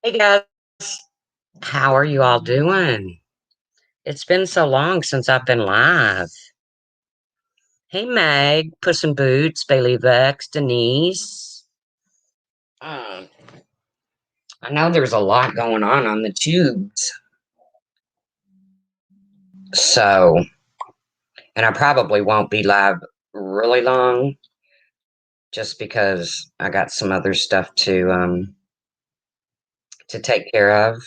Hey guys, how are you all doing? It's been so long since I've been live. Hey Meg, Puss in Boots, Bailey Vex, Denise. Um, I know there's a lot going on the tubes, so and I probably won't be live really long, just because I got some other stuff to take care of.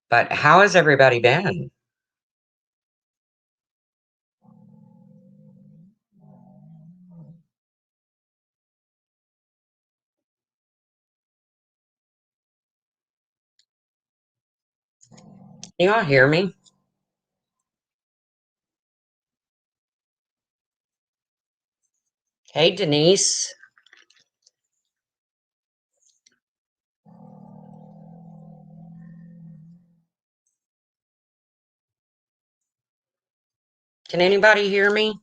But how has everybody been? Can y'all hear me? Hey Denise, can anybody hear me?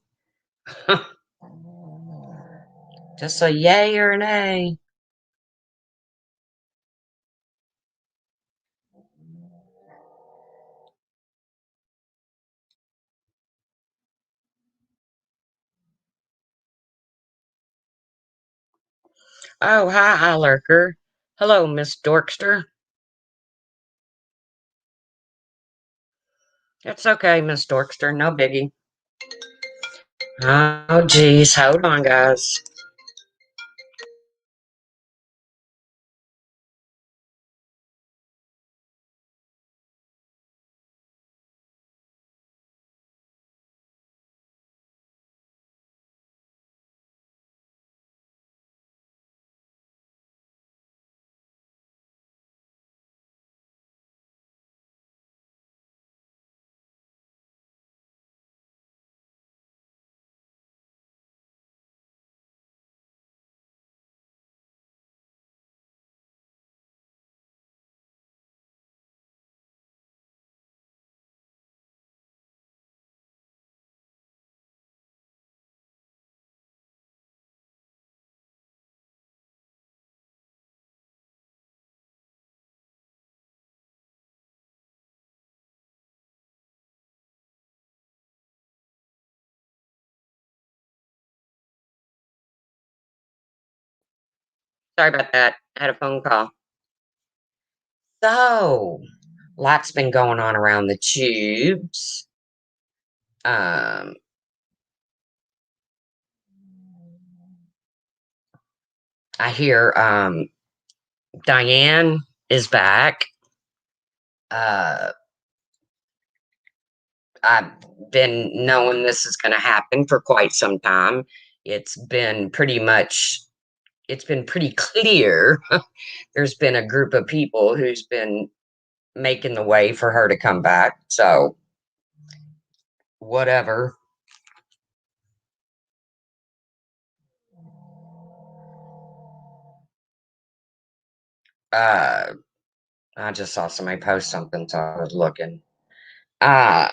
Just a yay or an A. Oh, hi, Lurker. Hello, Miss Dorkster. It's okay, Miss Dorkster. No biggie. Oh, geez. Hold on, guys. Sorry about that. I had a phone call. So, lots been going on around the tubes. Um, I hear Diane is back. Uh, I've been knowing this is going to happen for quite some time. It's been pretty much, it's been pretty clear. There's been a group of people who's been making the way for her to come back. So, whatever. Uh, I just saw somebody post something, so I was looking. Uh,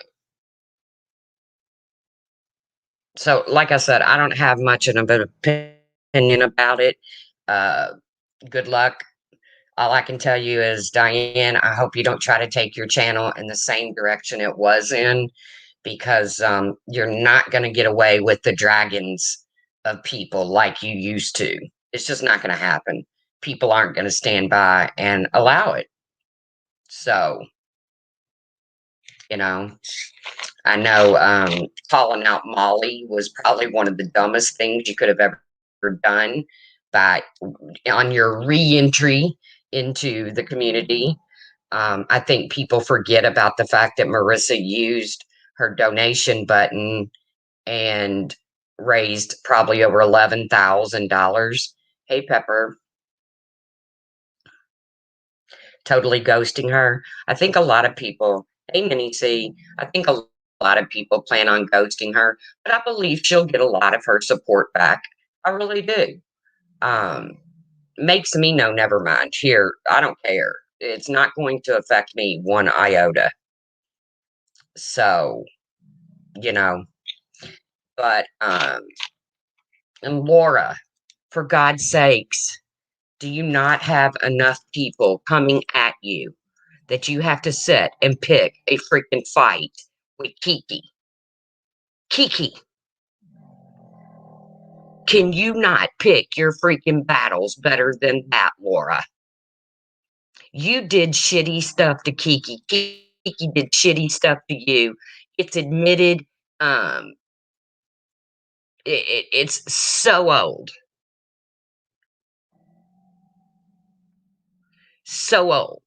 so, like I said, I don't have much of an opinion about it. Uh, Good luck. All I can tell you is, Diane, I hope you don't try to take your channel in the same direction it was in, because you're not going to get away with the dragons of people like you used to. It's just not going to happen. People aren't going to stand by and allow it. So, you know, I know calling out Molly was probably one of the dumbest things you could have ever done by on your re-entry into the community. I think people forget about the fact that Marissa used her donation button and raised probably over $11,000. Hey, Pepper, totally ghosting her. I think a lot of people, hey, Minnie C, I think a lot of people plan on ghosting her, but I believe she'll get a lot of her support back. I really do. Um, Makes me know, never mind. Here, I don't care. It's not going to affect me one iota. So, you know, but and Laura, for God's sakes, Do you not have enough people coming at you that you have to sit and pick a freaking fight with Kiki? Kiki, can you not pick your freaking battles better than that, Laura? You did shitty stuff to Kiki. Kiki did shitty stuff to you. It's admitted. Um, it's so old. So old.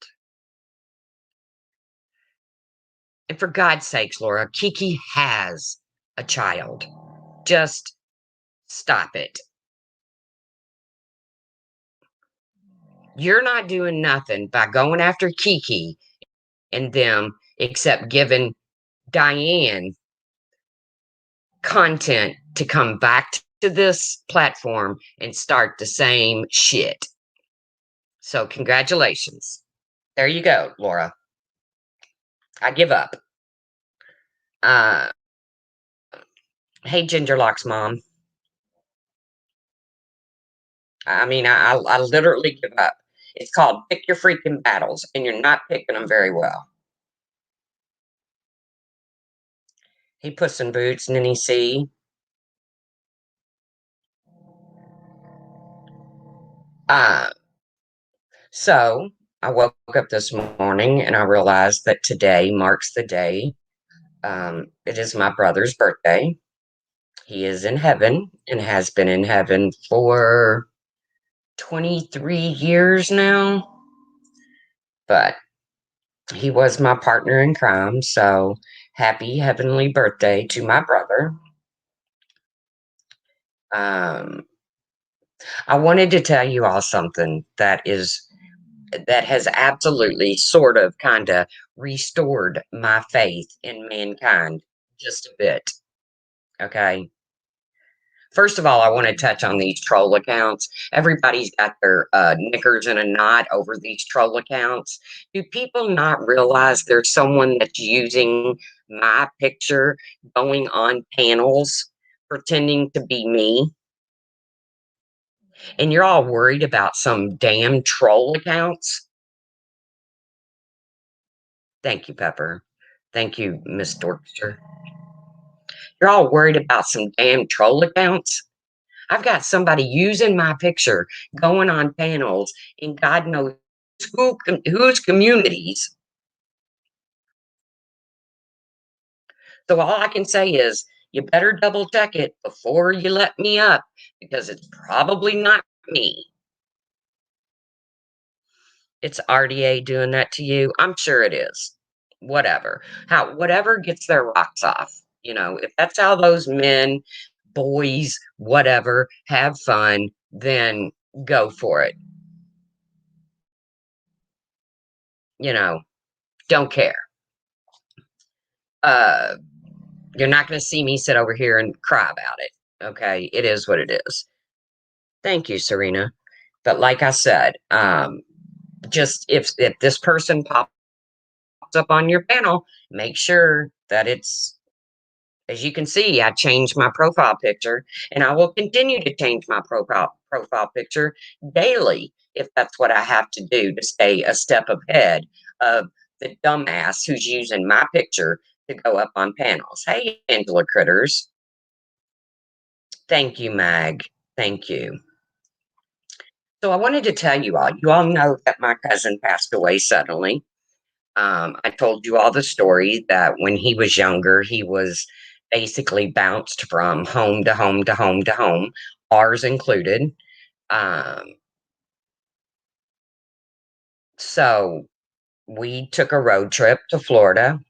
And for God's sakes, Laura, Kiki has a child. Just stop it. You're not doing nothing by going after Kiki and them except giving Diane content to come back to this platform and start the same shit. So, congratulations. There you go, Laura. I give up. Uh, hey, Gingerlock's mom. I mean, I literally give up. It's called pick your freaking battles, and you're not picking them very well. He Puss in Boots, and then he see. Uh, so I woke up this morning and I realized that today marks the day. It is my brother's birthday. He is in heaven and has been in heaven for 23 years now. But he was my partner in crime. So happy heavenly birthday to my brother. Um, I wanted to tell you all something that has absolutely sort of kind of restored my faith in mankind just a bit. Okay. First of all, I want to touch on these troll accounts. Everybody's got their knickers in a knot over these troll accounts. Do people not realize there's someone that's using my picture going on panels pretending to be me? And you're all worried about some damn troll accounts? Thank you, Pepper. Thank you, Miss Dorkster. You're all worried about some damn troll accounts? I've got somebody using my picture, going on panels in God knows whose communities. So all I can say is you better double check it before you let me up because it's probably not me. It's RDA doing that to you. I'm sure it is. Whatever. Whatever gets their rocks off. If that's how those men, boys, whatever, have fun, then go for it. Don't care. Uh, you're not going to see me sit over here and cry about it. Okay. It is what it is. Thank you, Serena. But like I said, just if this person pops up on your panel, make sure that it's, as you can see, I changed my profile picture and I will continue to change my profile picture daily if that's what I have to do to stay a step ahead of the dumbass who's using my picture to go up on panels. Hey, Angela Critters. Thank you, Mag. Thank you. So I wanted to tell you all know that my cousin passed away suddenly. I told you all the story that when he was younger, he was basically bounced from home to home to home to home, ours included. Um, so we took a road trip to Florida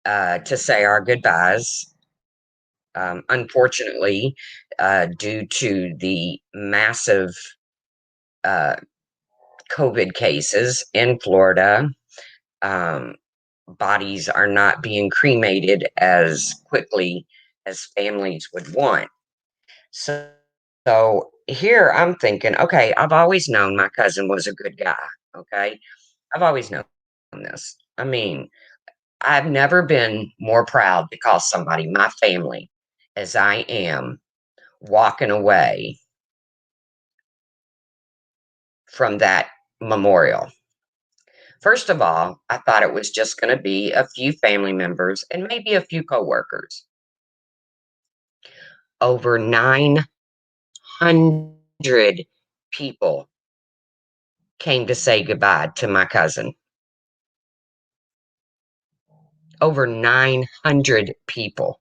to say our goodbyes. Unfortunately, due to the massive uh, COVID cases in Florida, um, bodies are not being cremated as quickly as families would want. So here I'm thinking, okay, I've always known my cousin was a good guy. Okay. I've always known this. I mean, I've never been more proud to call somebody my family as I am walking away from that memorial. First of all, I thought it was just going to be a few family members and maybe a few coworkers. Over 900 people came to say goodbye to my cousin. Over 900 people.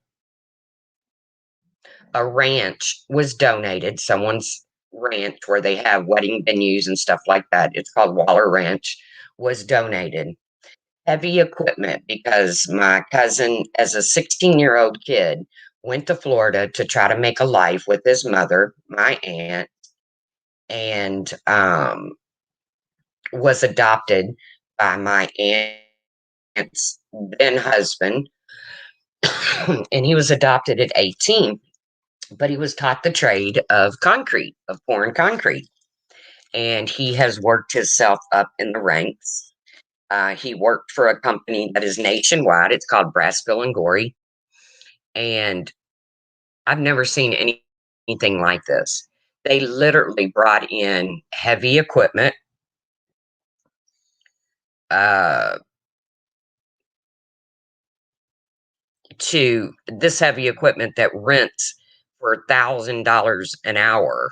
A ranch was donated, someone's ranch where they have wedding venues and stuff like that. It's called Waller Ranch, was donated. Heavy equipment because my cousin, as a 16-year-old kid, went to Florida to try to make a life with his mother, my aunt, and was adopted by my aunt's then husband. And he was adopted at 18, but he was taught the trade of concrete, of pouring concrete. And he has worked himself up in the ranks. He worked for a company that is nationwide. It's called Brassville and Gorey. And I've never seen anything like this. They literally brought in heavy equipment, uh, to this heavy equipment that rents for $1,000 an hour.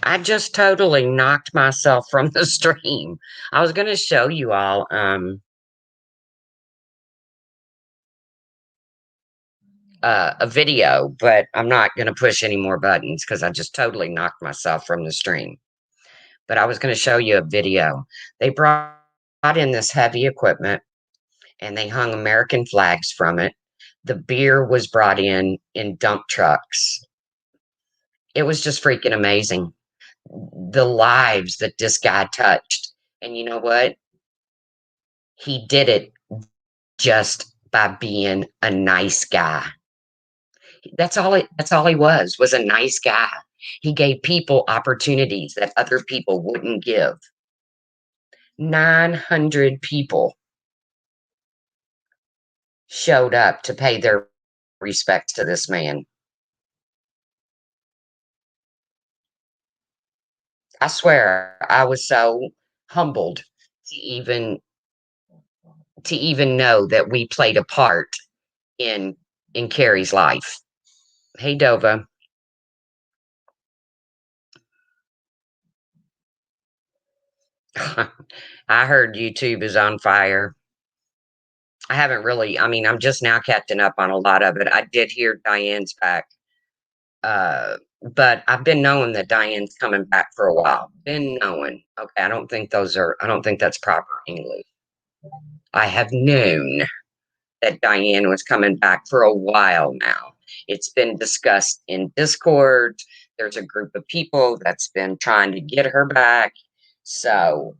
I just totally knocked myself from the stream. I was going to show you all a video, but I'm not going to push any more buttons because I just totally knocked myself from the stream. But I was going to show you a video. They brought in this heavy equipment and they hung American flags from it. The beer was brought in dump trucks. It was just freaking amazing. The lives that this guy touched. And you know what? He did it just by being a nice guy. That's all he was a nice guy. He gave people opportunities that other people wouldn't give. 900 people showed up to pay their respects to this man. I swear I was so humbled to even know that we played a part in Carrie's life. Hey Dova. I heard YouTube is on fire. I haven't really, I mean, I'm just now catching up on a lot of it. I did hear Diane's back. But I've been knowing that Diane's coming back for a while. Been knowing. Okay, I don't think that's proper English. I have known that Diane was coming back for a while now. It's been discussed in Discord. There's a group of people that's been trying to get her back. So,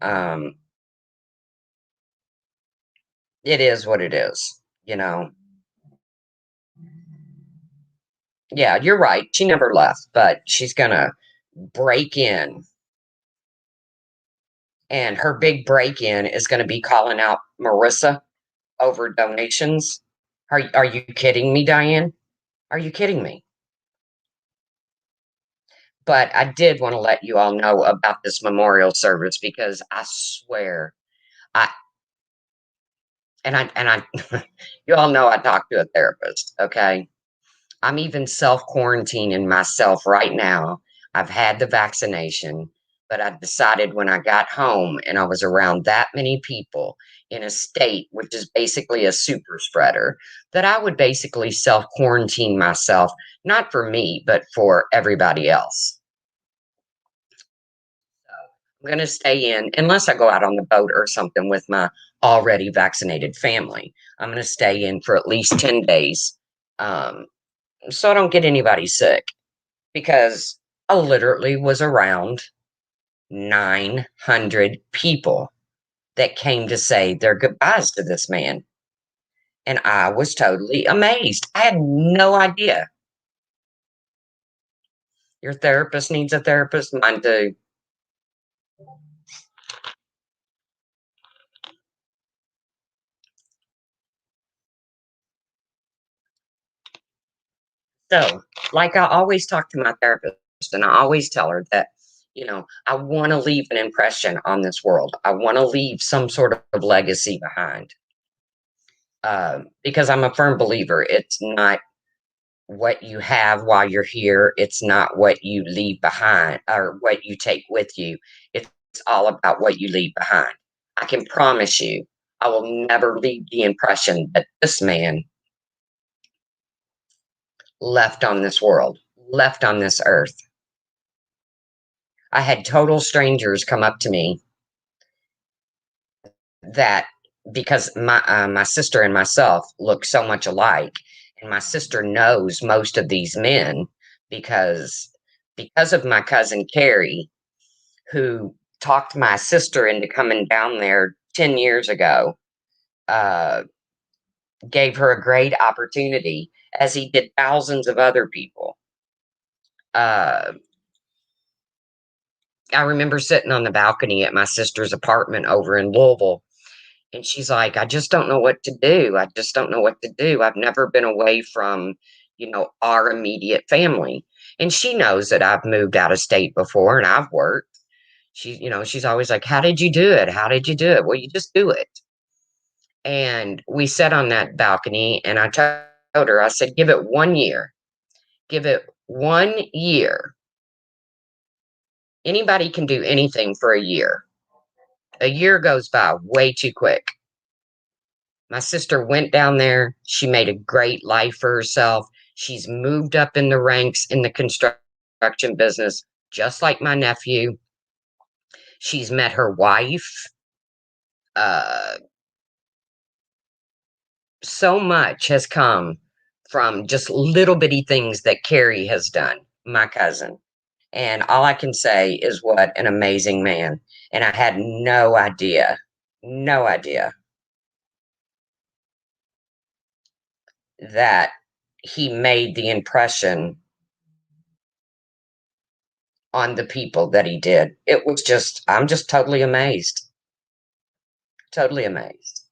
it is what it is, you know. Yeah, you're right. She never left, but she's gonna break in. And her big break in is gonna be calling out Marissa over donations. Are you kidding me, Diane? Are you kidding me? But I did want to let you all know about this memorial service because I swear I and I you all know I talked to a therapist, okay? I'm even self-quarantining myself right now. I've had the vaccination. But I decided when I got home and I was around that many people in a state which is basically a super spreader, that I would basically self quarantine myself, not for me, but for everybody else. I'm going to stay in unless I go out on the boat or something with my already vaccinated family. I'm going to stay in for at least 10 days, um, so I don't get anybody sick because I literally was around 900 people that came to say their goodbyes to this man. And I was totally amazed. I had no idea. Your therapist needs a therapist, mine too. So, like I always talk to my therapist, and I always tell her that, I want to leave an impression on this world. I want to leave some sort of legacy behind, because I'm a firm believer. It's not what you have while you're here. It's not what you leave behind or what you take with you. It's all about what you leave behind. I can promise you, I will never leave the impression that this man left on this world, left on this earth. I had total strangers come up to me that because my sister and myself look so much alike, and my sister knows most of these men because of my cousin Carrie, who talked my sister into coming down there 10 years ago, uh, gave her a great opportunity, as he did thousands of other people. Uh, I remember sitting on the balcony at my sister's apartment over in Louisville, and she's like, "I just don't know what to do. I just don't know what to do. I've never been away from, our immediate family." And she knows that I've moved out of state before and I've worked. She's always like, "How did you do it? How did you do it?" Well, you just do it. And we sat on that balcony and I told her, I said, "Give it 1 year. Give it 1 year. Anybody can do anything for a year. A year goes by way too quick." My sister went down there. She made a great life for herself. She's moved up in the ranks in the construction business, just like my nephew. She's met her wife. Uh, so much has come from just little bitty things that Carrie has done, my cousin. And all I can say is what an amazing man. And I had no idea that he made the impression on the people that he did. It was just, I'm just totally amazed. Totally amazed.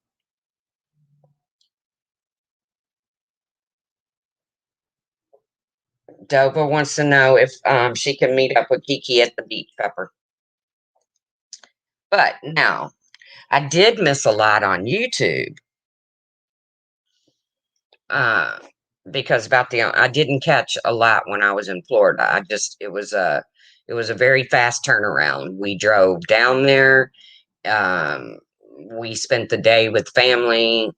Dova wants to know if she can meet up with Kiki at the beach, Pepper. But now, I did miss a lot on YouTube, uh, because I didn't catch a lot when I was in Florida. It was a very fast turnaround. We drove down there. Um, we spent the day with family.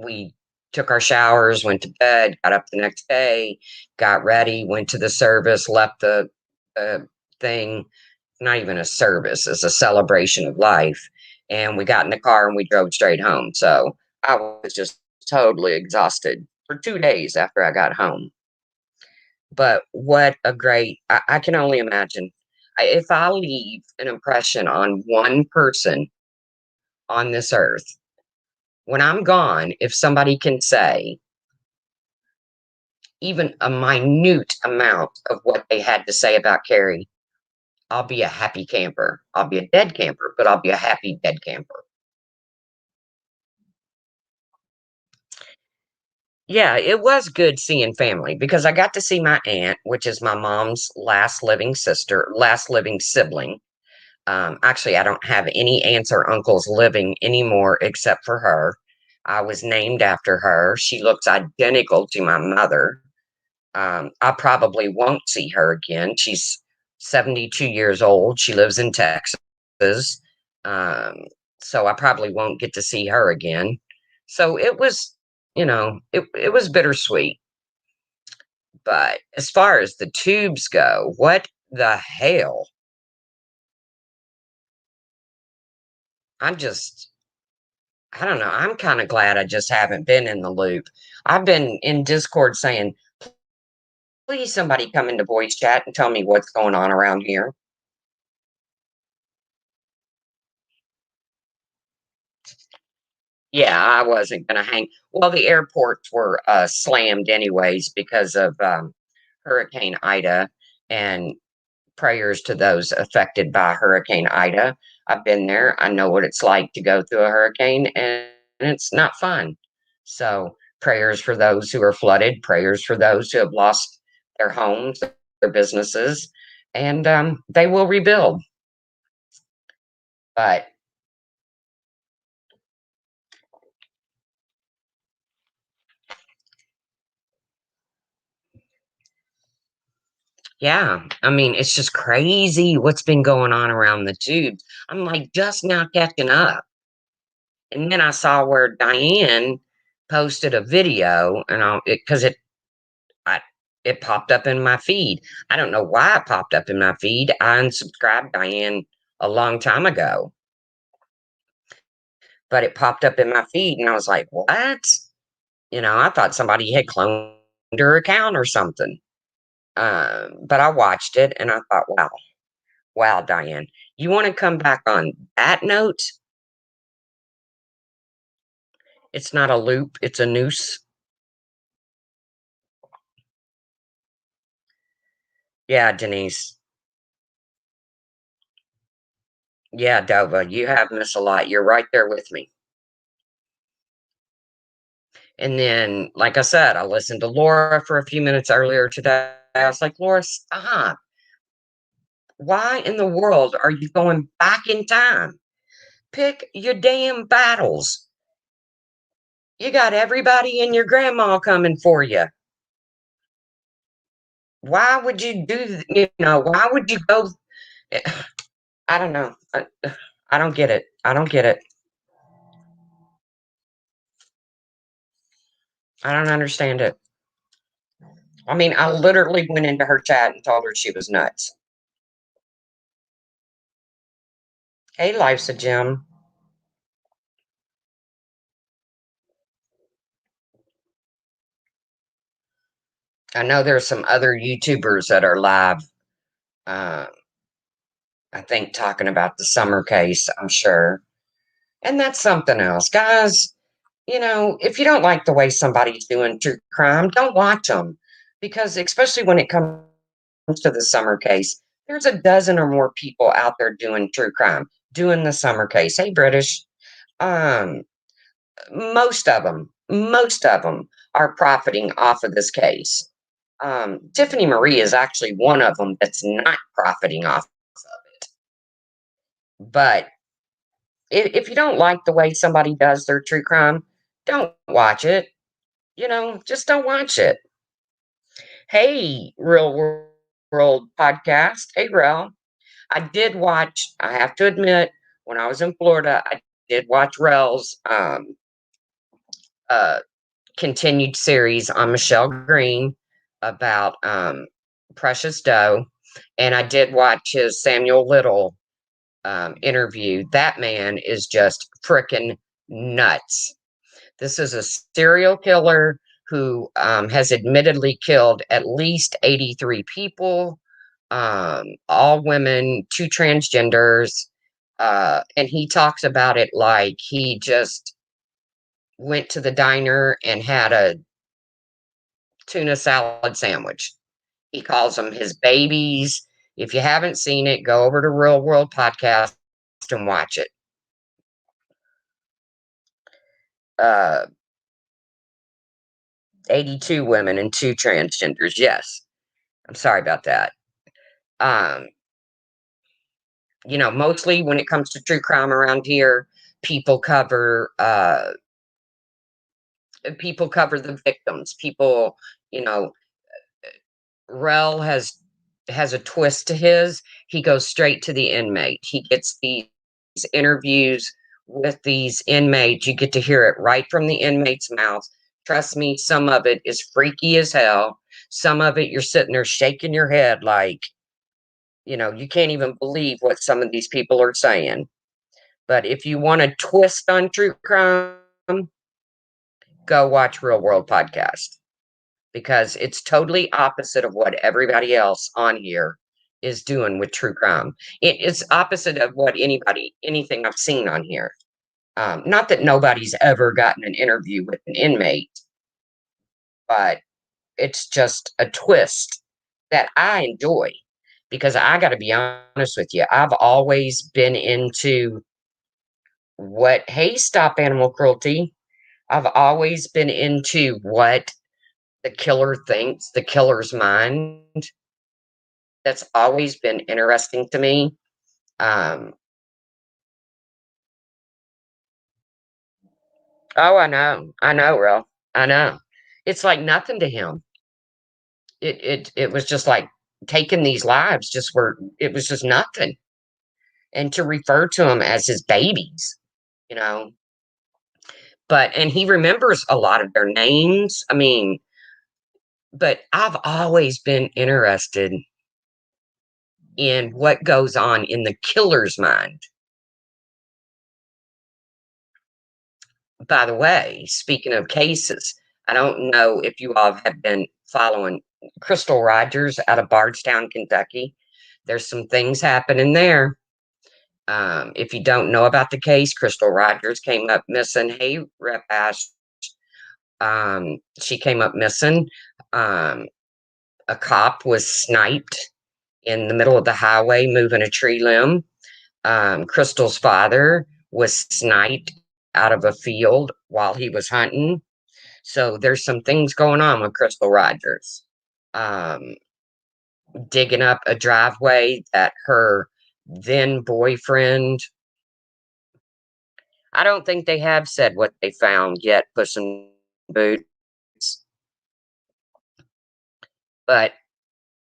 We took our showers, went to bed, got up the next day, got ready, went to the service, left the uh, thing, not even a service, it's a celebration of life. And we got in the car and we drove straight home. So I was just totally exhausted for 2 days after I got home. But what a I can only imagine. If I leave an impression on one person on this earth, when I'm gone, if somebody can say even a minute amount of what they had to say about Carrie, I'll be a happy camper. I'll be a dead camper, but I'll be a happy dead camper. Yeah, it was good seeing family because I got to see my aunt, which is my mom's last living sibling. Actually, I don't have any aunts or uncles living anymore except for her. I was named after her. She looks identical to my mother. I probably won't see her again. She's 72 years old. She lives in Texas. Um, so I probably won't get to see her again. So it was, it was bittersweet. But as far as the tubes go, what the hell? I'm just, I don't know. I'm kind of glad I just haven't been in the loop. I've been in Discord saying, please somebody come into voice chat and tell me what's going on around here. Yeah, I wasn't gonna hang. Well, the airports were slammed anyways because of Hurricane Ida, and prayers to those affected by Hurricane Ida. I've been there. I know what it's like to go through a hurricane, and it's not fun. So, prayers for those who are flooded, prayers for those who have lost their homes, their businesses, and they will rebuild. But yeah, I mean, it's just crazy what's been going on around the tubes. I'm like just now catching up. And then I saw where Diane posted a video, and I, it popped up in my feed. I don't know why it popped up in my feed. I unsubscribed Diane a long time ago, but it popped up in my feed, and I was like, "What?" I thought somebody had cloned her account or something. But I watched it, and I thought, "Wow, wow, Diane, you want to come back on that note? It's not a loop; it's a noose." Yeah, Denise. Yeah, Dova, you have missed a lot. You're right there with me. And then, like I said, I listened to Laura for a few minutes earlier today. I was like, Laura, stop. Why in the world are you going back in time? Pick your damn battles. You got everybody and your grandma coming for you. Why would you why would you go? I don't know. I don't get it. I don't get it. I don't understand it. I mean, I literally went into her chat and told her she was nuts. Hey, Life's a Gem. I know there's some other YouTubers that are live. Uh, I think talking about the summer case, I'm sure. And that's something else. Guys, if you don't like the way somebody's doing true crime, don't watch them. Because especially when it comes to the summer case, there's a dozen or more people out there doing true crime, doing the summer case. Hey, British. Um, most of them are profiting off of this case. Tiffany Marie is actually one of them that's not profiting off of it. But if you don't like the way somebody does their true crime, don't watch it. Just don't watch it. Hey, World Podcast. Hey, Rel. I have to admit, when I was in Florida, I did watch Rel's uh, continued series on Michelle Green about Precious Doe. And I did watch his Samuel Little interview. That man is just freaking nuts. This is a serial killer who has admittedly killed at least 83 people, all women, two transgenders. And he talks about it like he just went to the diner and had a tuna salad sandwich. He calls them his babies. If you haven't seen it, go over to Real World Podcast and watch it. Uh, 82 women and two transgenders. Yes. I'm sorry about that. Um, mostly when it comes to true crime around here, people cover uh people cover the victims. You know, Rel has has a twist to his. He goes straight to the inmate. He gets these interviews with these inmates. You get to hear it right from the inmate's mouth. Trust me, some of it is freaky as hell. Some of it you're sitting there shaking your head like, you can't even believe what some of these people are saying. But if you want a twist on true crime, go watch Real World Podcast because it's totally opposite of what everybody else on here is doing with true crime. It's opposite of what anything I've seen on here. Not that nobody's ever gotten an interview with an inmate, but it's just a twist that I enjoy because I got to be honest with you. I've always been into hey, stop animal cruelty. I've always been into what the killer thinks, the killer's mind. That's always been interesting to me. Um, oh, I know, Real, I know. It's like nothing to him. It was just like taking these lives it was just nothing. And to refer to them as his babies, you know. And he remembers a lot of their names. I mean, but I've always been interested in what goes on in the killer's mind. By the way, speaking of cases, I don't know if you all have been following Crystal Rogers out of Bardstown, Kentucky. There's some things happening there. If you don't know about the case, Crystal Rogers came up missing. Hey, Rep Ash, she came up missing. Um, a cop was sniped in the middle of the highway moving a tree limb. Crystal's father was sniped out of a field while he was hunting. So there's some things going on with Crystal Rogers. Um, Digging up a driveway that her then boyfriend, I don't think they have said what they found yet, Puss in Boots, but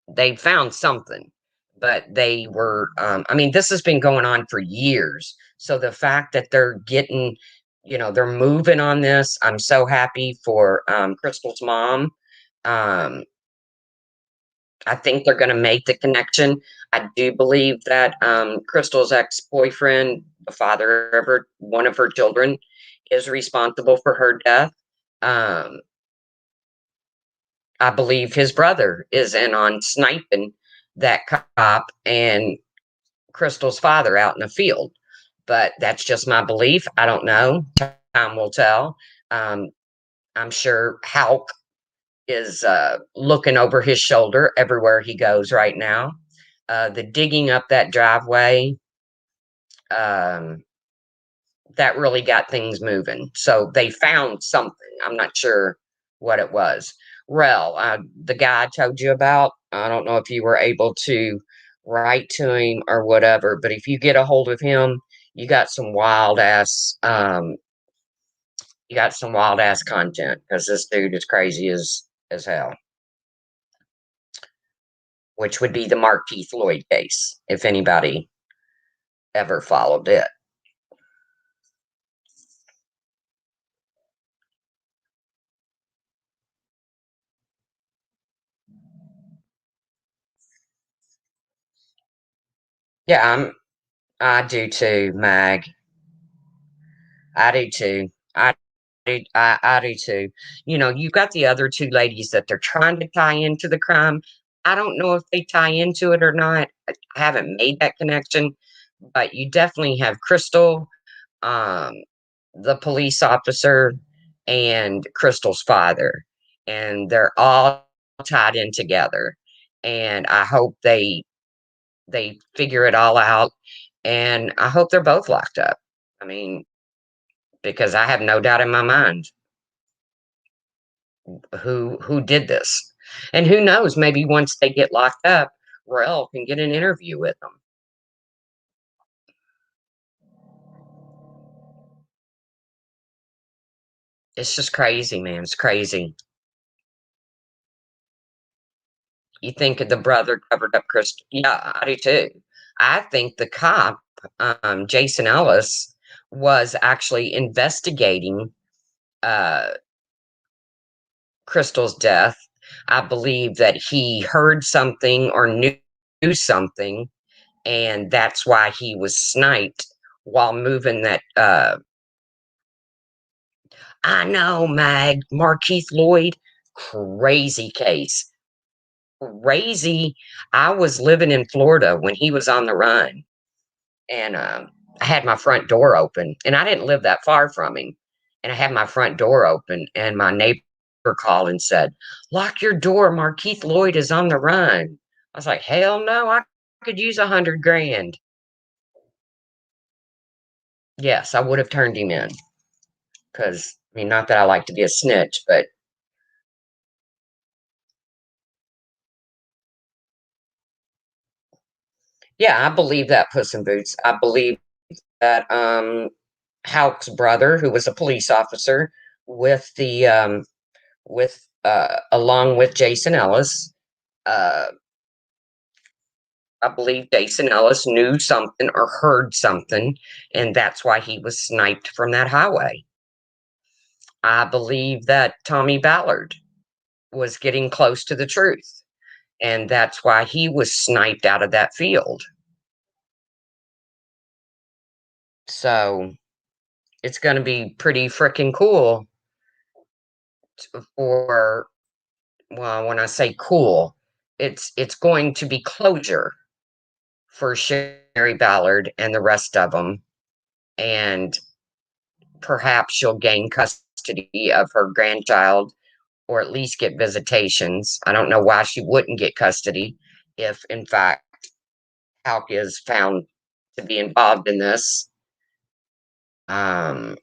they found something. But they were, I mean, this has been going on for years. So the fact that they're getting, they're moving on this, I'm so happy for Crystal's mom. Um, I think they're going to make the connection. I do believe that Crystal's ex-boyfriend, the father of one of her children, is responsible for her death. Um, I believe his brother is in on sniping that cop and Crystal's father out in the field. But that's just my belief. I don't know. Time will tell. Um, I'm sure Hulk is looking over his shoulder everywhere he goes right now. The digging up that driveway, um, that really got things moving. So they found something. I'm not sure what it was. Rel, the guy I told you about, I don't know if you were able to write to him or whatever, but if you get a hold of him, you got some wild ass content because this dude is crazy as hell. Which would be the Marquis Floyd case, if anybody ever followed it. Yeah, I do too, Mag. I do too. I do too. You've got the other two ladies that they're trying to tie into the crime. I don't know if they tie into it or not. I haven't made that connection, but you definitely have Crystal, um, the police officer, and Crystal's father, and they're all tied in together. And I hope they figure it all out, and I hope they're both locked up. I mean, because I have no doubt in my mind who did this. And who knows, maybe once they get locked up, Rel can get an interview with them. It's just crazy, man. It's crazy. You think the brother covered up Crystal? Yeah, I do too. I think the cop, Jason Ellis, was actually investigating uh, Crystal's death. I believe that he heard something or knew something, and that's why he was sniped while moving that. I know, Mag, Markeith Lloyd, crazy case. Crazy. I was living in Florida when he was on the run, and I had my front door open, and I didn't live that far from him. And I had my front door open, and my neighbor called and said, "Lock your door. Markeith Lloyd is on the run." I was like, "Hell no! I could use 100 grand." Yes, I would have turned him in because I mean, not that I like to be a snitch, but yeah, I believe that, Puss in Boots. I believe that Hauk's brother, who was a police officer, with the with along with Jason Ellis. Uh, I believe Jason Ellis knew something or heard something, and that's why he was sniped from that highway. I believe that Tommy Ballard was getting close to the truth, and that's why he was sniped out of that field. So it's going to be pretty freaking cool for, well, when I say cool, it's going to be closure for Sherry Ballard and the rest of them, and perhaps she'll gain custody of her grandchild or at least get visitations. I don't know why she wouldn't get custody if, in fact, Hauk is found to be involved in this. Um,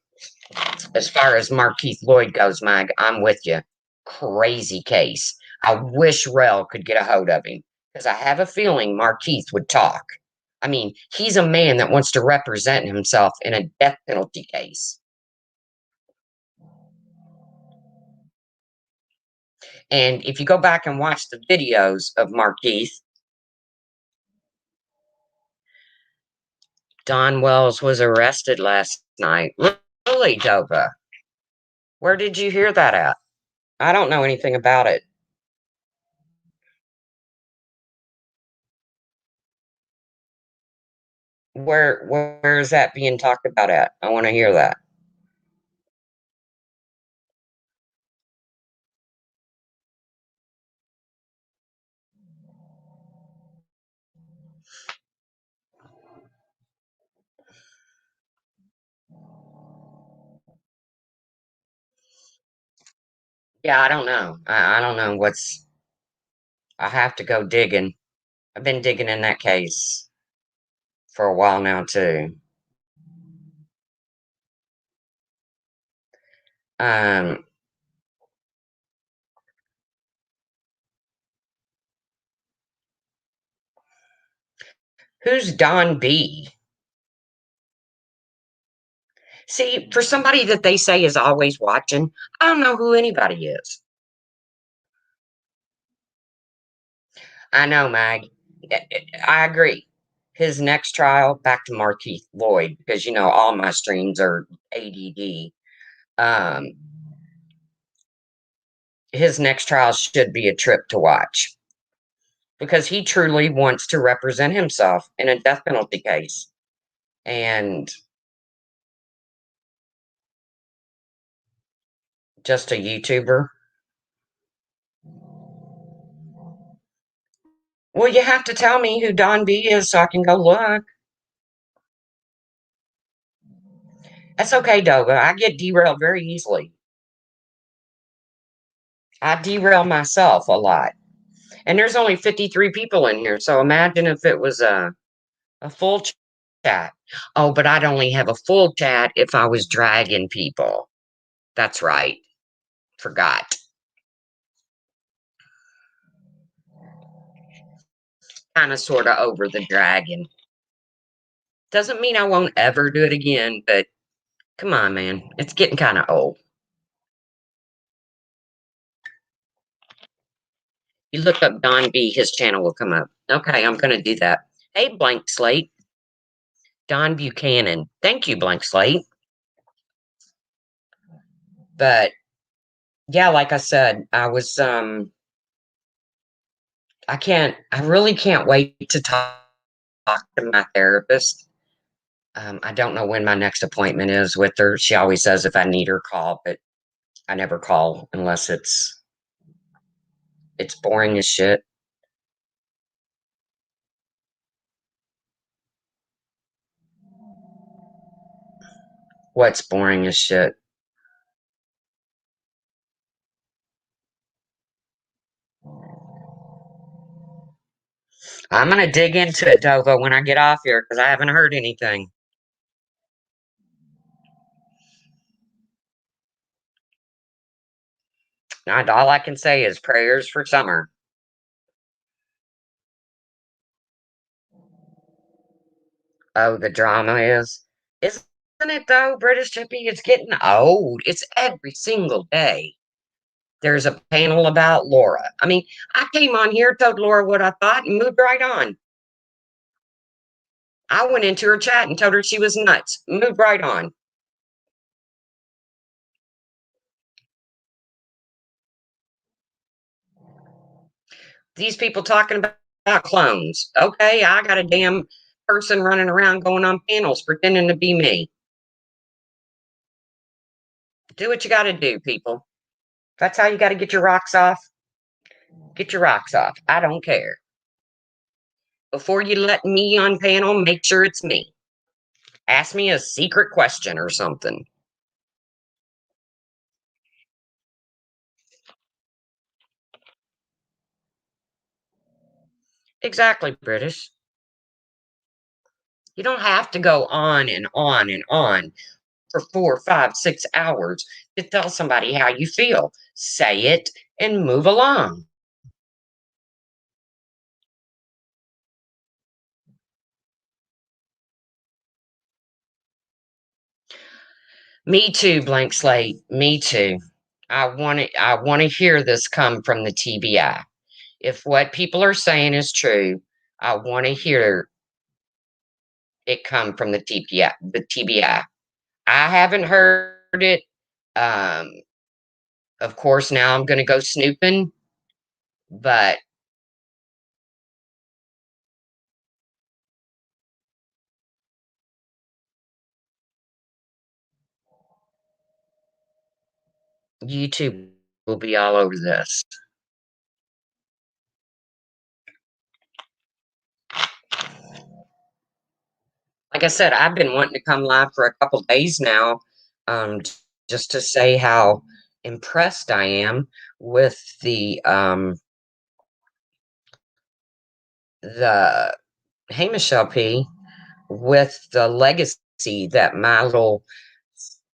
as far as Markeith Lloyd goes, Mag, I'm with you. Crazy case. I wish Rel could get a hold of him because I have a feeling Markeith would talk. I mean, he's a man that wants to represent himself in a death penalty case. And if you go back and watch the videos of Markeith, Don Wells was arrested last night. Really, Dova? Where did you hear that at? I don't know anything about it. Where is that being talked about at? I want to hear that. Yeah, I don't know. I don't know what's. I have to go digging. I've been digging in that case for a while now too. Um, who's Don B? See, for somebody that they say is always watching, I don't know who anybody is. I know, Mag. I agree. His next trial, back to Markeith Lloyd, because you know all my streams are ADD. Um, his next trial should be a trip to watch because he truly wants to represent himself in a death penalty case. And just a YouTuber. Well, you have to tell me who Don B is so I can go look. That's okay, Doga. I get derailed very easily. I derail myself a lot. And there's only 53 people in here. So imagine if it was a full chat. Oh, but I'd only have a full chat if I was dragging people. That's right. Forgot. Kind of sort of over the dragon. Doesn't mean I won't ever do it again, but come on, man. It's getting kind of old. You look up Don B, his channel will come up. Okay, I'm gonna do that. Hey, Blank Slate. Don Buchanan. Thank you, Blank Slate. But yeah, like I said, I really can't wait to talk to my therapist. I don't know when my next appointment is with her. She always says if I need her, call, but I never call unless it's boring as shit. What's boring as shit? I'm gonna dig into it, Dova, when I get off here because I haven't heard anything. Not all I can say is prayers for summer. Oh, the drama is, isn't it though, British Chippy? It's getting old. It's every single day. There's a panel about Laura. I mean, I came on here, told Laura what I thought, and moved right on. I went into her chat and told her she was nuts. Moved right on. These people talking about clones. Okay, I got a damn person running around going on panels pretending to be me. Do what you got to do, people. That's how you got to get your rocks off. Get your rocks off. I don't care. Before you let me on panel, make sure it's me. Ask me a secret question or something. Exactly, British. You don't have to go on and on and on for 4, 5, 6 hours to tell somebody how you feel. Say it and move along. Me too, Blank Slate. Me too. I want to hear this come from the TBI. If what people are saying is true, I want to hear it come from the TBI. The TBI. I haven't heard it. Um, of course, now I'm going to go snooping, but YouTube will be all over this. Like I said, I've been wanting to come live for a couple days now, um, just to say how impressed I am with the hey Michelle P, with the legacy that my little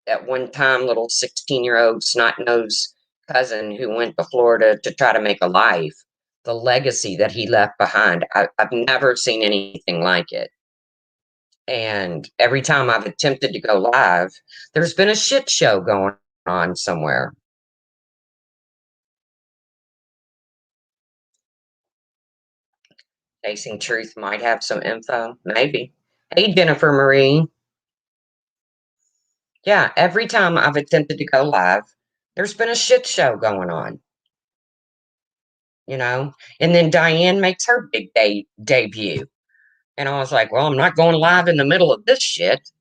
at one time little 16-year-old snot nosed cousin who went to Florida to try to make a life, the legacy that he left behind. I've never seen anything like it. And every time I've attempted to go live, there's been a shit show going on somewhere. Facing Truth might have some info. Maybe. Hey, Jennifer Marie. Yeah, every time I've attempted to go live, there's been a shit show going on, you know? And then Diane makes her big debut. And I was like, well, I'm not going live in the middle of this shit.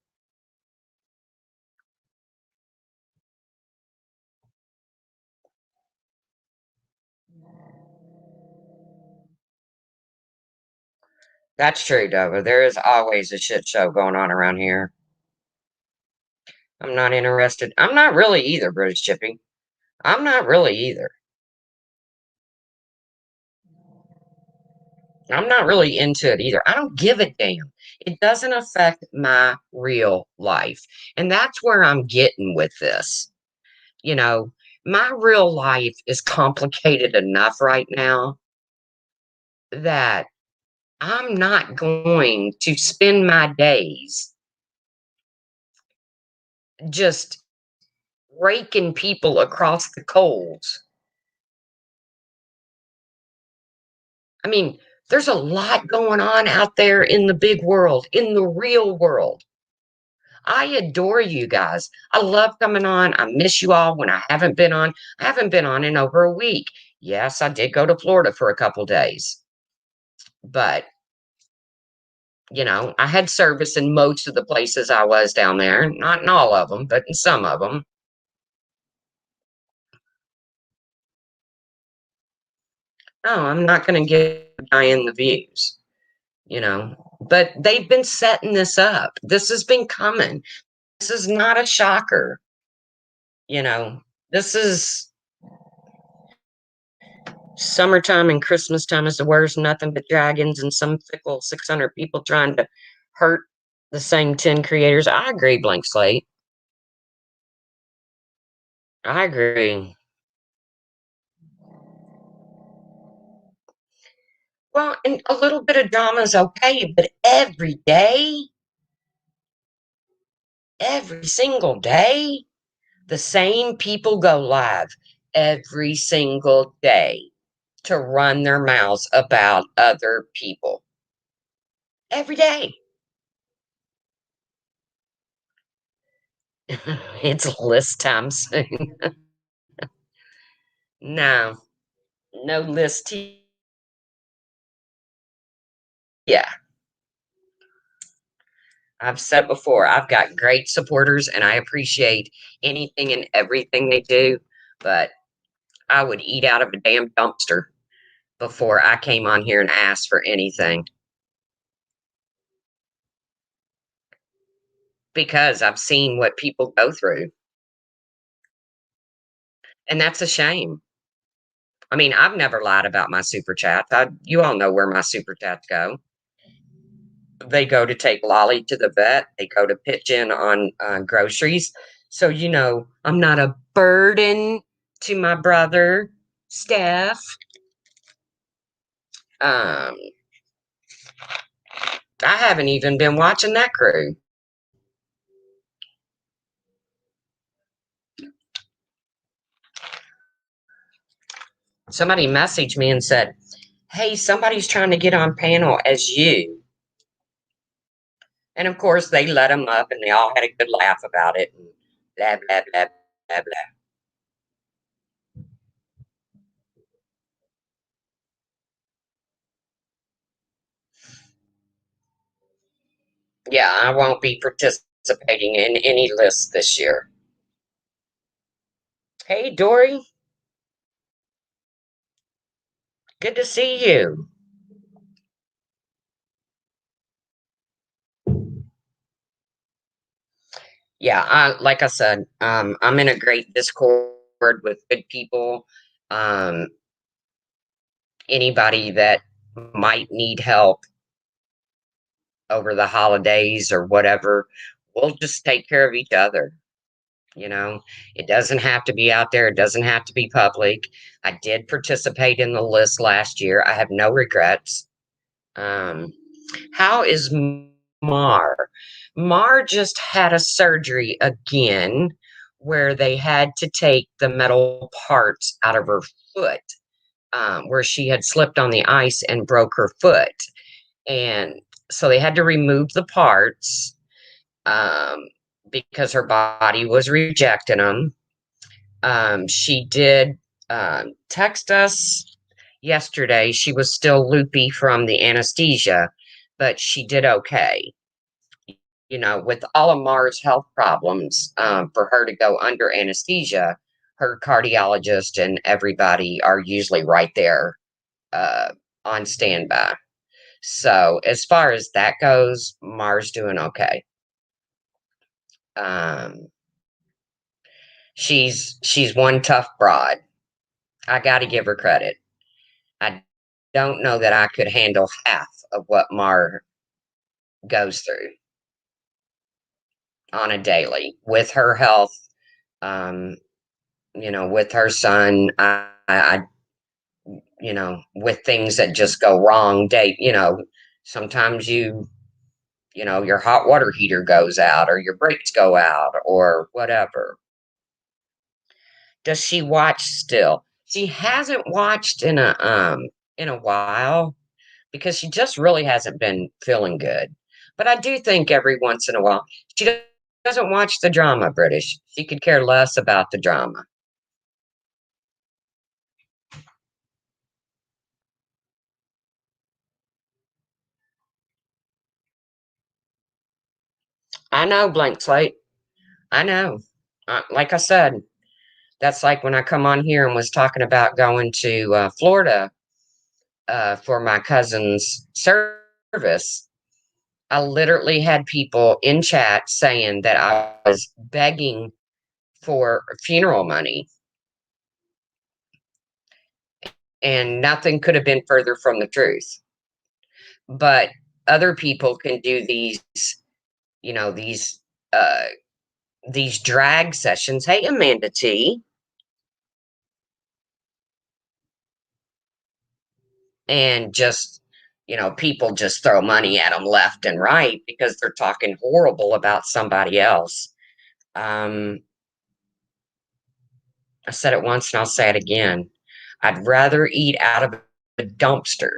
That's true, Dover. There is always a shit show going on around here. I'm not interested. I'm not really either, British Chippy. I'm not really either. I'm not really into it either. I don't give a damn. It doesn't affect my real life. And that's where I'm getting with this. You know, my real life is complicated enough right now that I'm not going to spend my days just raking people across the coals I mean, there's a lot going on out there in the big world, in the real world. I adore you guys. I love coming on. I miss you all when I haven't been on. I haven't been on in over a week. Yes, I did go to Florida for a couple days, but I had service in most of the places I was down there. Not in all of them, but in some of them. Oh, I'm not going to give Diane the views, but they've been setting this up. This has been coming. This is not a shocker. You know, this is summertime and Christmas time is the worst. Nothing but dragons and some fickle 600 people trying to hurt the same 10 creators. I agree, Blank Slate. I agree. Well, and a little bit of drama is okay, but every single day, the same people go live every single day to run their mouths about other people. Every day. It's list time soon. No, no list. Yeah, I've said before, I've got great supporters and I appreciate anything and everything they do, but I would eat out of a damn dumpster before I came on here and asked for anything because I've seen what people go through, and that's a shame. I mean, I've never lied about my super chats. You all know where my super chats go. They go to take Lolly to the vet. They go to pitch in on groceries. So, I'm not a burden to my brother, Steph. Um, I haven't even been watching that crew. Somebody messaged me and said, "Hey, somebody's trying to get on panel as you." And of course, they let them up and they all had a good laugh about it and blah, blah, blah, blah, blah. Yeah, I won't be participating in any list this year. Hey, Dory, good to see you. Yeah, like I said, I'm in a great Discord with good people. Um, Anybody that might need help over the holidays or whatever, we'll just take care of each other. It doesn't have to be out there. It doesn't have to be public. I did participate in the list last year. I have no regrets. Um, how is Mar? Mar just had a surgery again where they had to take the metal parts out of her foot, where she had slipped on the ice and broke her foot. And so they had to remove the parts um, because her body was rejecting them. She did text us yesterday. She was still loopy from the anesthesia, but she did okay. With all of Mars' health problems, for her to go under anesthesia, her cardiologist and everybody are usually right there uh, on standby. So as far as that goes, Mars doing okay. Um, she's one tough broad. I got to give her credit. I don't know that I could handle half of what Mar goes through on a daily with her health. Um, with her son, with things that just go wrong. Sometimes your hot water heater goes out or your brakes go out or whatever. Does she watch still? She hasn't watched in a in a while because she just really hasn't been feeling good. But I do think every once in a while, doesn't watch the drama, British. She could care less about the drama. I know, blank slate. I know. Like I said, that's like when I come on here and was talking about going to Florida for my cousin's service. I literally had people in chat saying that I was begging for funeral money, and nothing could have been further from the truth. But other people can do you know, uh, these drag sessions. Hey, Amanda T, and just people just throw money at them left and right because they're talking horrible about somebody else. Um, I said it once and I'll say it again. I'd rather eat out of a dumpster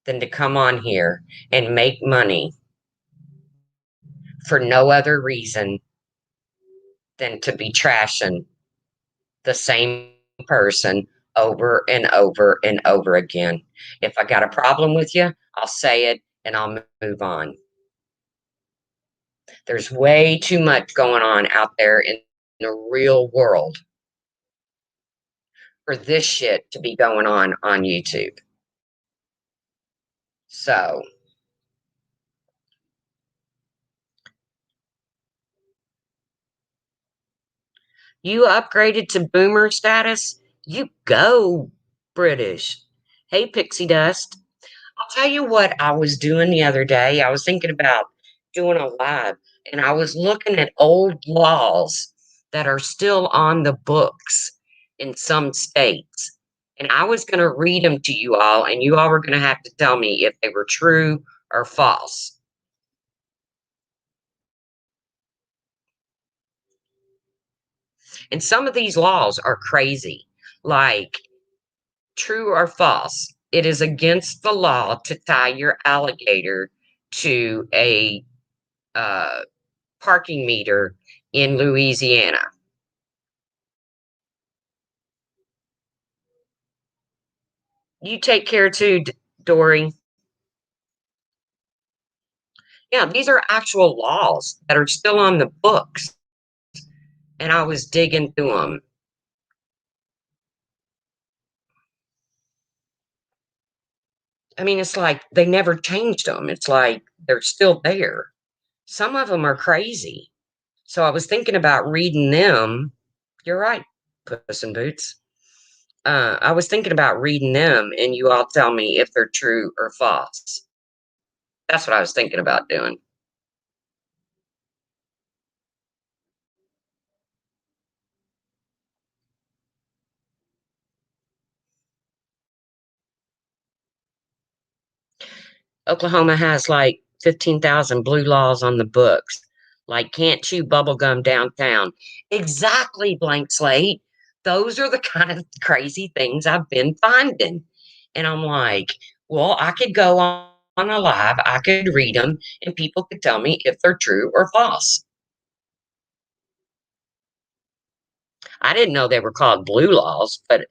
than to come on here and make money for no other reason than to be trashing the same person over and over and over again. If I got a problem with you, I'll say it and I'll move on. There's way too much going on out there in the real world for this shit to be going on YouTube. So, you upgraded to boomer status? You go, British. Hey, Pixie Dust. I'll tell you what I was doing the other day. I was thinking about doing a live, and I was looking at old laws that are still on the books in some states. And I was going to read them to you all, and you all were going to have to tell me if they were true or false. And some of these laws are crazy, like true or false. It is against the law to tie your alligator to a uh, parking meter in Louisiana. You take care too, Dory. Yeah, these are actual laws that are still on the books, and I was digging through them. I mean, it's like they never changed them. It's like they're still there. Some of them are crazy. So I was thinking about reading them. You're right, Puss in Boots. I was thinking about reading them, and you all tell me if they're true or false. That's what I was thinking about doing. Oklahoma has like 15,000 blue laws on the books, like can't chew bubble gum downtown. Exactly, blank slate. Those are the kind of crazy things I've been finding. And I'm like, well, I could go on a live, I could read them, and people could tell me if they're true or false. I didn't know they were called blue laws, but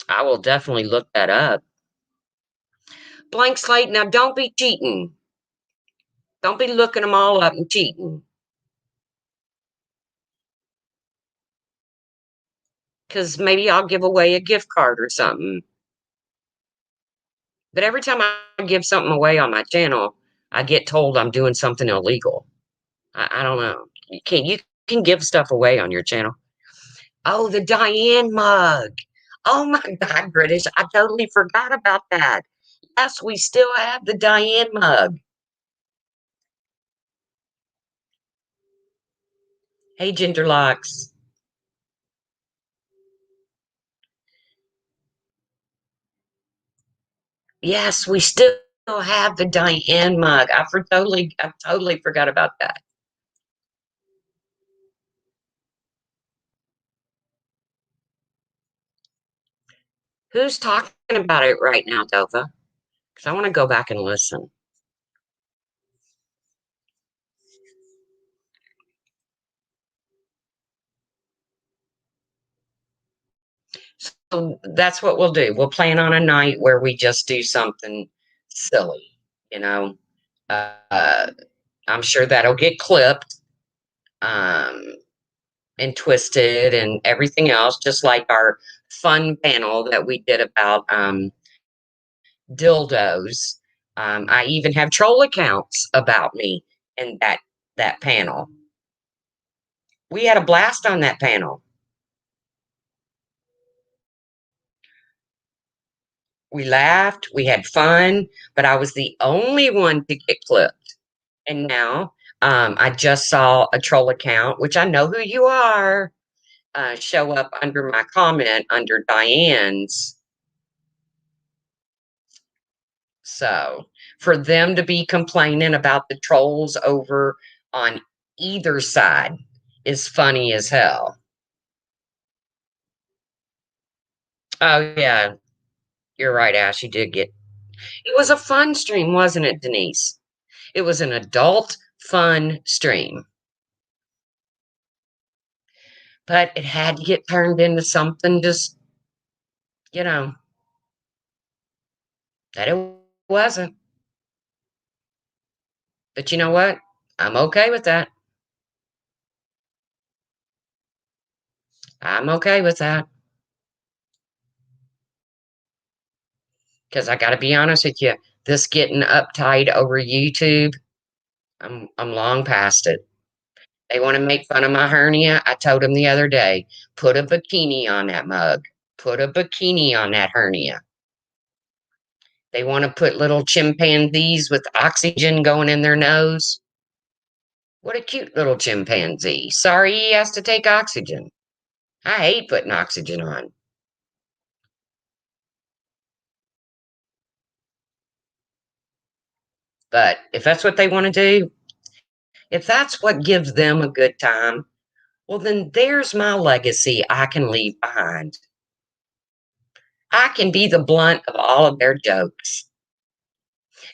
I will definitely look that up. Blank slate, now don't be cheating. Don't be looking them all up and cheating. Because maybe I'll give away a gift card or something. But every time I give something away on my channel, I get told I'm doing something illegal. I don't know. You can give stuff away on your channel. Oh, the Diane mug. Oh my God, British. I totally forgot about that. Yes, we still have the Diane mug. Hey, Gingerlocks. Yes, we still have the Diane mug. I totally forgot about that. Who's talking about it right now, Dova? Because I want to go back and listen. So that's what we'll do. We'll plan on a night where we just do something silly, you know. Uh, I'm sure that'll get clipped um, and twisted and everything else, just like our fun panel that we did about dildos. I even have troll accounts about me in that panel. We had a blast on that panel. We laughed, we had fun, but I was the only one to get clipped. And now I just saw a troll account, which I know who you are, show up under my comment under Diane's. So for them to be complaining about the trolls over on either side is funny as hell. Oh, yeah, you're right, Ash. You did get it was a fun stream, wasn't it, Denise? It was an adult fun stream, but it had to get turned into something just, you know, that it wasn't. But you know what? I'm okay with that. I'm okay with that because I got to be honest with you. This getting uptight over YouTube, I'm long past it. They want to make fun of my hernia. I told them the other day, put a bikini on that mug. Put a bikini on that hernia. They want to put little chimpanzees with oxygen going in their nose. What a cute little chimpanzee. Sorry he has to take oxygen. I hate putting oxygen on. But if that's what they want to do, if that's what gives them a good time, well, then there's my legacy I can leave behind. I can be the blunt of all of their jokes.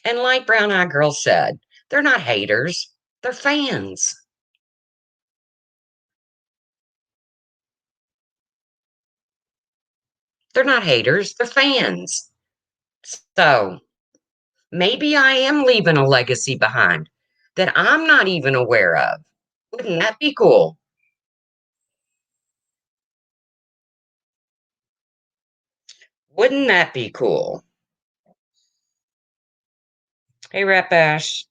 And like Brown Eye Girl said, they're not haters, they're fans. They're not haters, they're fans. So maybe I am leaving a legacy behind that I'm not even aware of. Wouldn't that be cool? Wouldn't that be cool? Hey, Rep Ash.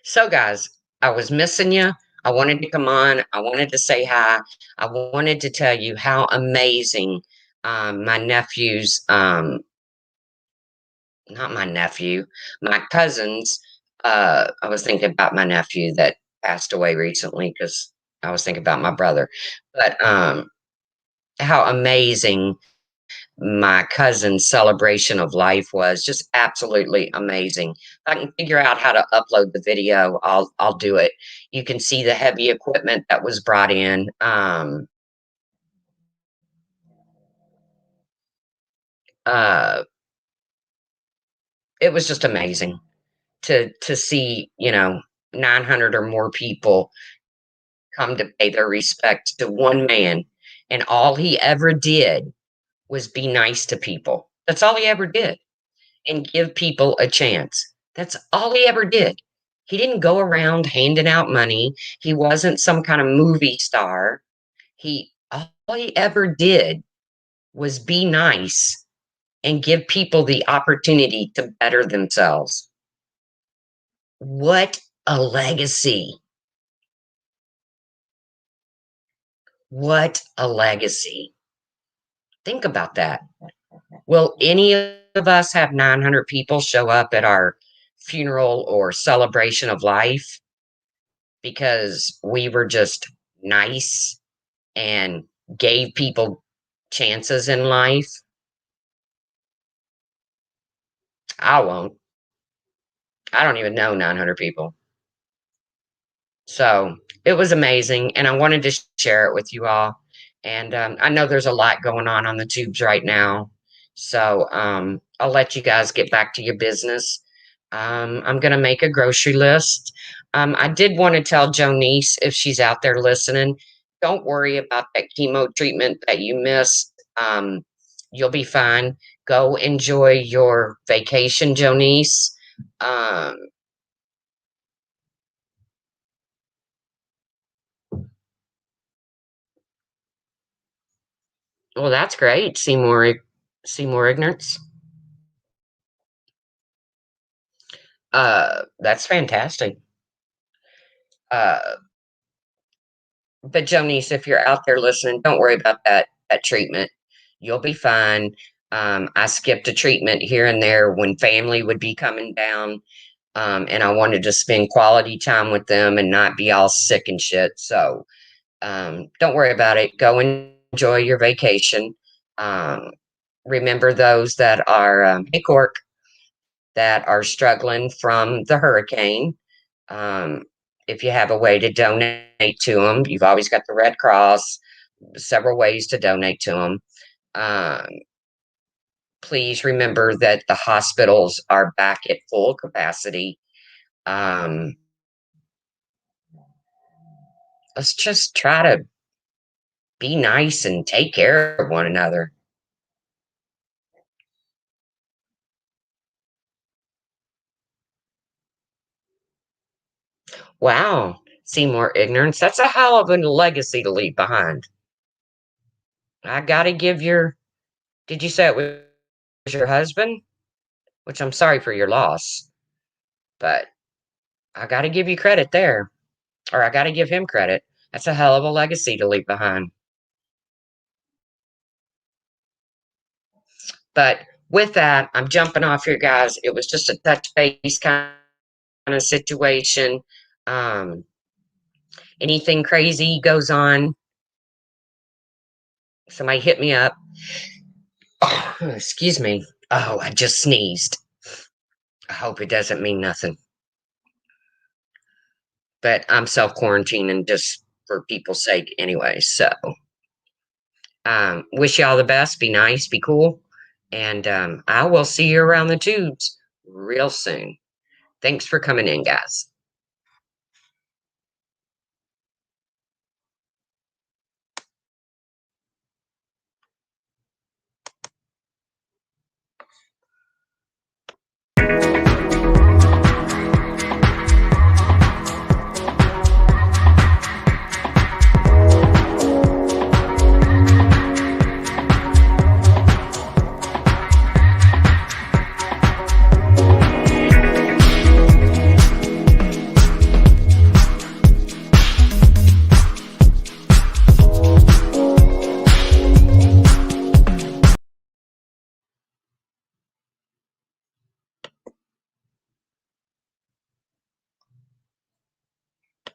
So, guys, I was missing you. I wanted to come on. I wanted to say hi. I wanted to tell you how amazing my nephew's, not my nephew, my cousin's. I was thinking about my nephew that passed away recently because I was thinking about my brother. But how amazing my cousin's celebration of life was, just absolutely amazing. If I can figure out how to upload the video, I'll do it. You can see the heavy equipment that was brought in. Uh, it was just amazing to see, 900 or more people come to pay their respect to one man, and all he ever did was be nice to people. That's all he ever did. And give people a chance. That's all he ever did. He didn't go around handing out money. He wasn't some kind of movie star. He all he ever did was be nice and give people the opportunity to better themselves. What a legacy. What a legacy. Think about that. Will any of us have 900 people show up at our funeral or celebration of life because we were just nice and gave people chances in life? I won't. I don't even know 900 people. So it was amazing, and I wanted to share it with you all. And I know there's a lot going on the tubes right now. So I'll let you guys get back to your business. I'm going to make a grocery list. I did want to tell Jonice, if she's out there listening, don't worry about that chemo treatment that you missed. You'll be fine. Go enjoy your vacation, Jonice. Um, well, that's great. See more ignorance. That's fantastic. Uh, but Jonice, if you're out there listening, don't worry about that treatment. You'll be fine. I skipped a treatment here and there when family would be coming down, and I wanted to spend quality time with them and not be all sick and shit. So don't worry about it. Go enjoy your vacation. Um, remember those that are hey Cork, that are struggling from the hurricane. Um, if you have a way to donate to them, you've always got the Red Cross, several ways to donate to them. Um, please remember that the hospitals are back at full capacity. Um, let's just try to be nice and take care of one another. Wow. See more ignorance. That's a hell of a legacy to leave behind. I gotta give your, did you say it was your husband? Which I'm sorry for your loss, but I gotta give you credit there, or I gotta give him credit. That's a hell of a legacy to leave behind. But with that, I'm jumping off here, guys. It was just a touch base kind of situation. Um, anything crazy goes on, somebody hit me up. Oh, excuse me. Oh, I just sneezed. I hope it doesn't mean nothing. But I'm self quarantining just for people's sake anyway. So wish you all the best. Be nice, be cool. And I will see you around the tubes real soon. Thanks for coming in, guys.